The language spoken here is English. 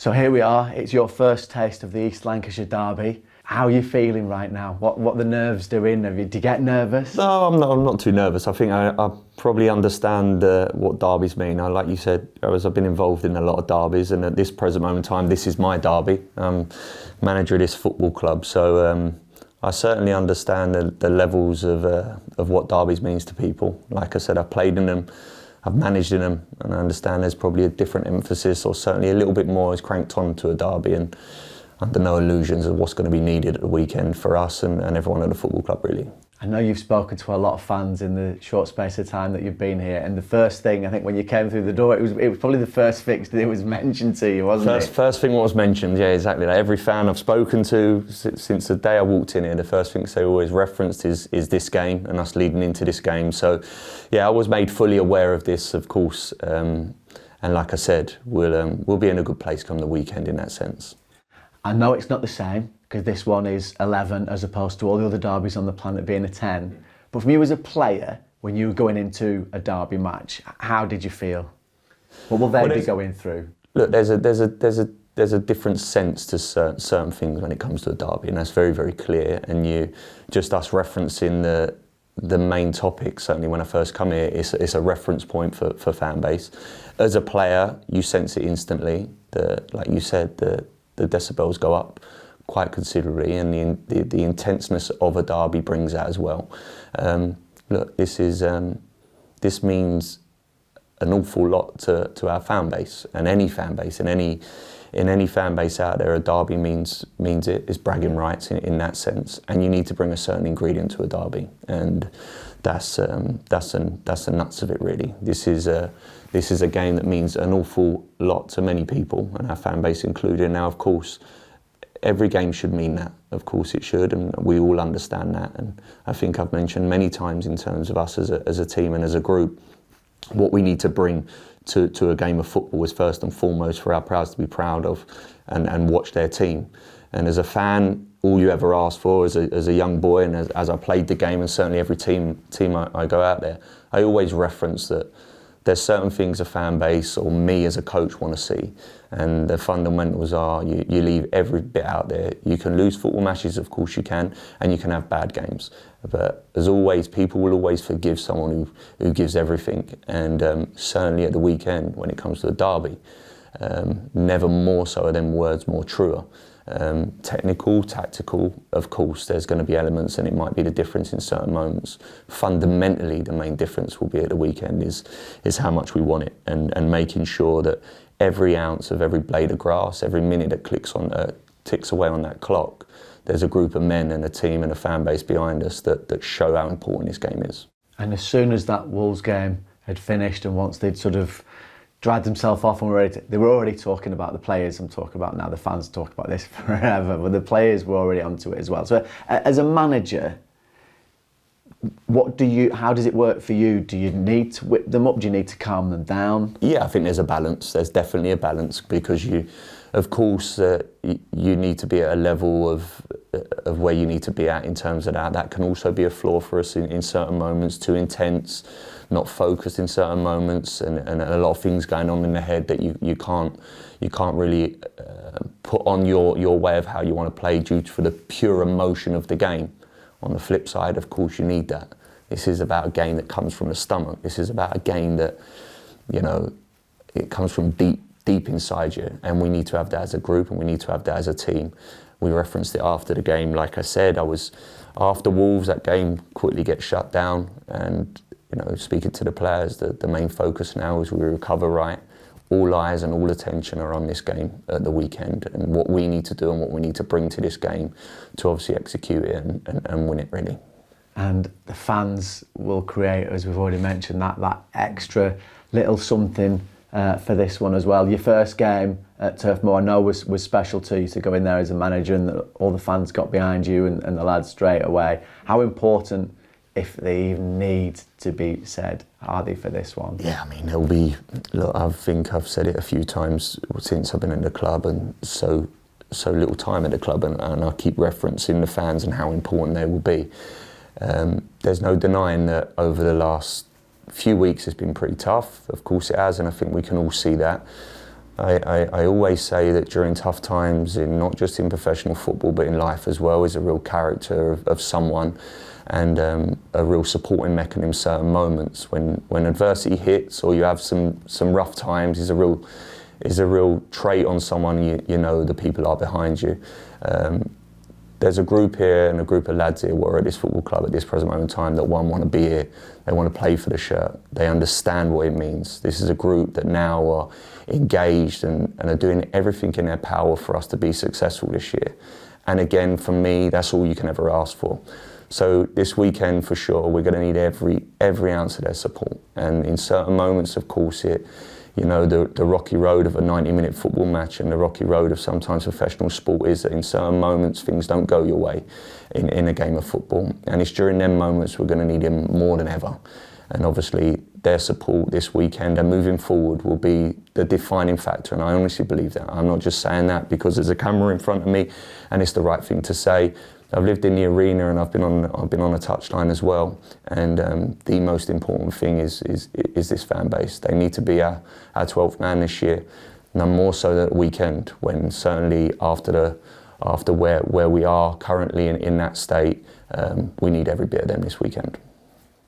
So here we are, it's your first taste of the East Lancashire derby. How are you feeling right now? What the nerves doing? Do you get nervous? No, I'm not too nervous. I think I probably understand what derbies mean. Like you said, I've been involved in a lot of derbies, and at this present moment in time, this is my derby. I'm manager of this football club, so I certainly understand the levels of what derbies means to people. Like I said, I've played in them, I've managed in them, and I understand there's probably a different emphasis, or certainly a little bit more is cranked on to a derby, and under no illusions of what's going to be needed at the weekend for us and everyone at the football club, really. I know you've spoken to a lot of fans in the short space of time that you've been here, and the first thing, I think when you came through the door, it was probably the first fix that it was mentioned to you, wasn't it? First thing what was mentioned, yeah, exactly. Like every fan I've spoken to since the day I walked in here, the first thing they always referenced is this game and us leading into this game. So, yeah, I was made fully aware of this, of course, and like I said, we'll be in a good place come the weekend in that sense. I know it's not the same, because this one is 11 as opposed to all the other derbies on the planet being a 10. But from you as a player, when you were going into a derby match, how did you feel? What will they be going through? Look, there's a different sense to certain things when it comes to a derby, and that's very, very clear. And just us referencing the main topic, certainly when I first come here, it's a reference point for fan base. As a player, you sense it instantly. Like you said, the decibels go up quite considerably, and the intenseness of a derby brings that as well. Look, this means an awful lot to our fan base, and any fan base, in any fan base out there, a derby means it is bragging rights in that sense, and you need to bring a certain ingredient to a derby, and that's the nuts of it, really. This is a game that means an awful lot to many people, and our fan base included. Now, of course, every game should mean that. Of course it should, and we all understand that. And I think I've mentioned many times in terms of us as a team and as a group, what we need to bring to a game of football is first and foremost for our players to be proud of and watch their team. And as a fan, all you ever ask for as a young boy, and as I played the game, and certainly every team I go out there, I always reference that there's certain things a fan base or me as a coach want to see, and the fundamentals are you leave every bit out there. You can lose football matches, of course you can, and you can have bad games, but as always, people will always forgive someone who gives everything, and certainly at the weekend when it comes to the derby, never more so are them words more truer. Technical, tactical, of course, there's going to be elements, and it might be the difference in certain moments. Fundamentally, the main difference will be at the weekend is how much we want it, and making sure that every ounce of every blade of grass, every minute that ticks away on that clock, there's a group of men and a team and a fan base behind us that show how important this game is. And as soon as that Wolves game had finished, and once they'd sort of dragged themselves off and they were already talking about the players. I'm talking about now, the fans talk about this forever, but the players were already onto it as well. So as a manager, how does it work for you? Do you need to whip them up? Do you need to calm them down? Yeah, I think there's a balance. There's definitely a balance, because of course, you need to be at a level of where you need to be at in terms of that. That can also be a flaw for us in certain moments, too intense, not focused in certain moments, and a lot of things going on in the head that you can't really put on your way of how you want to play due to the pure emotion of the game. On the flip side, of course, you need that. This is about a game that comes from the stomach. This is about a game that, it comes from deep inside you, and we need to have that as a group, and we need to have that as a team. We referenced it after the game. Like I said, I was after Wolves, that game quickly gets shut down, and speaking to the players, the main focus now is we recover right. All eyes and all attention are on this game at the weekend, and what we need to do and what we need to bring to this game to obviously execute it and win it, really. And the fans will create, as we've already mentioned, that extra little something for this one as well. Your first game at Turf Moor, I know was special to you, to go in there as a manager, and all the fans got behind you and the lads straight away. How important, if they even need to be said, are they for this one? Yeah, I mean, there'll be, look, I think I've said it a few times since I've been in the club, and so little time at the club, and I keep referencing the fans and how important they will be. There's no denying that over the last few weeks it's been pretty tough. Of course it has, and I think we can all see that. I always say that during tough times, not just in professional football but in life as well, is a real character of someone, and a real supporting mechanism in certain moments. When adversity hits or you have some rough times, is a real trait on someone. You know the people are behind you. There's a group here and a group of lads here who are at this football club at this present moment in time that want to be here. They want to play for the shirt. They understand what it means. This is a group that now are engaged and are doing everything in their power for us to be successful this year. And again, for me, that's all you can ever ask for. So this weekend, for sure, we're going to need every ounce of their support. And in certain moments, of course, the rocky road of a 90-minute football match and the rocky road of sometimes professional sport is that in certain moments things don't go your way in a game of football. And it's during them moments we're going to need them more than ever. And obviously their support this weekend and moving forward will be the defining factor, and I honestly believe that. I'm not just saying that because there's a camera in front of me and it's the right thing to say. I've lived in the arena and I've been on a touchline as well, and the most important thing is this fan base. They need to be our 12th man this year, and more so that weekend, when certainly after where we are currently in that state, we need every bit of them this weekend.